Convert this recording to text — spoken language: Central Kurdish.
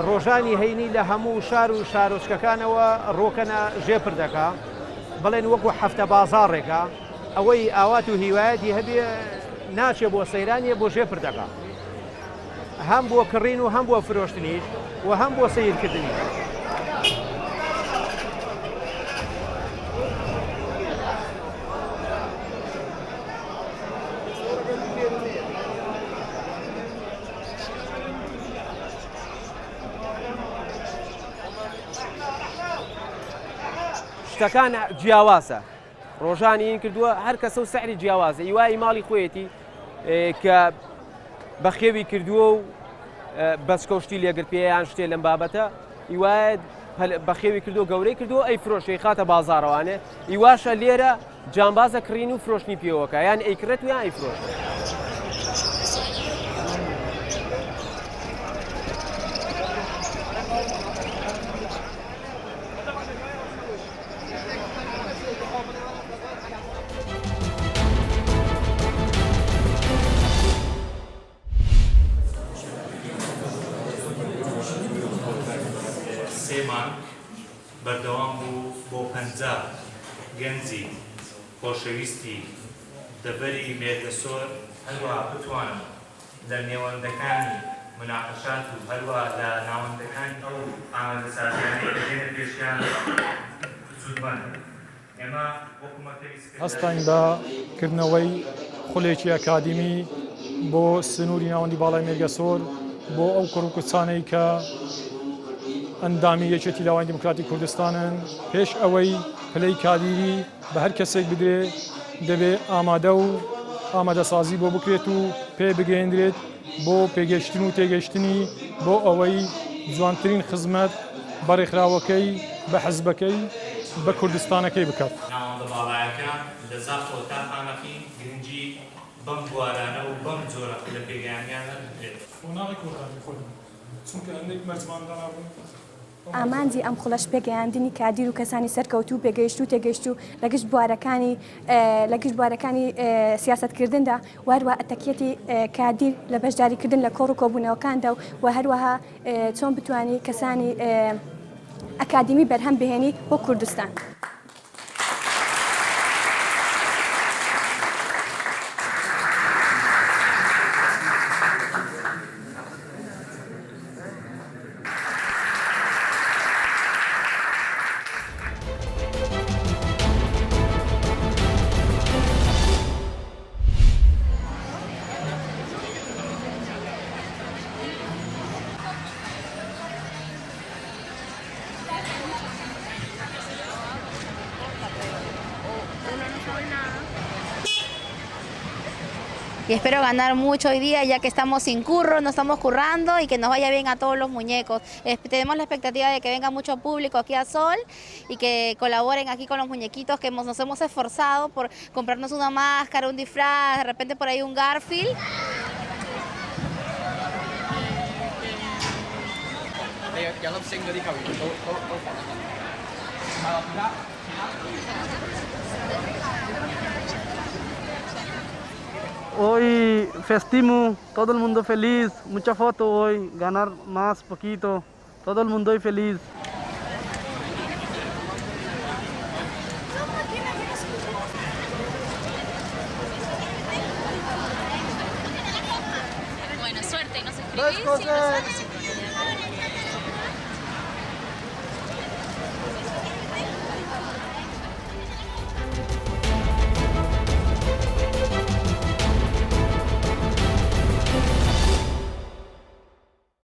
ڕۆژانی هەینی لە هەموو شار و شارۆچکەکانەوە ڕۆکەنە ژێپر دەکا بڵێن وەکو هەفتە بازاڕێکە ئەوەی ئاوات و هیوایەتی هەبێ ناچێ بۆ سەیرانیە بۆ ژێپر دەکا هەم بۆ کڕین و هەم بۆ فرۆشتنیش و هەم بۆ سەیرکردنی. شتەکان جیاوازە ڕۆژانی این کردووە هەر کەسە و سەعری جیاوازە هیوای ماڵی خۆیەتی کە بەخێوی کردووە و بەچکەوشتی لێگر پێیان شتێ لەم بابەتە هیوایە بەخێوی کردو گەورەی کردو ئەی فرۆشەی خاتە بازاڕەوانێ هیواشە لێرە جانبازە کڕین و فرۆشتنی پێوەکە یان ئەیکرێت و یان ئەیفرۆشت. سێمان بەردەوام بوو بۆ 50 گەنجی خۆشەویستی دەبەری مێردەسۆر هەروە بتوانن لە نێوەندەکانی مناقەشات و هەروە لە ناوەندەکانی ئەو ئامادەسازیانەی دەگەنە پێشیان سوودمەند. ئێمە هەستان بە کردنەوەی خولێکی ئەکادیمی بۆ سنووری ناوەندی باڵای مێرگەسۆر بۆ ئەو کوڕووکوچانەی کە ئەندامی یەکێتی لاوانی دموکراتی کوردستانن پێش ئەوەی پلەی کادیری بە هەر کەسێک بدرێ دەبێ ئامادە و ئامادەسازی بۆ بکرێت و پێ بگەێنرێت بۆ پێگەشتن و تێگەشتنی بۆ ئەوەی جوانترین خزمەت بەڕێکخراوەکەی بە حەزبەکەی بە کوردستانەکەی بکات. ناوەندە باڵایەکە لە زاخۆ تا خانەقی گرنگی بەم بوارانە و بەم جۆرە لە پێگەیانیانە بێت. چونکە هەندێک مەرجماندان بوون ئامانجی ئەم خوڵەش پێگەیاندنی کادیر و کەسانی سەرکەوتو و پێگەیشت و تێگەیشت و لەگەشت بوارەکانی سیاسەتکردندا وهروە ئەتەکیەتی کادیر لە بەشداریکردن لە کۆڕ و کۆبوونەوەکاندا و هەروەها چۆن بتوانی کەسانی ئەکادیمی بەرهەم بهێنی بۆ کوردستان. Y espero ganar mucho hoy día, ya que estamos sin curro, no estamos currando y que nos vaya bien a todos los muñecos. Tenemos la expectativa de que venga mucho público aquí a Sol y que colaboren aquí con los muñequitos que nos hemos esforzado por comprarnos una máscara, un disfraz, de repente por ahí un Garfield. Hoy festimo, todo el mundo feliz, mucha foto hoy, ganar más poquito, todo el mundo hoy feliz. Bueno, suerte, nos escribís.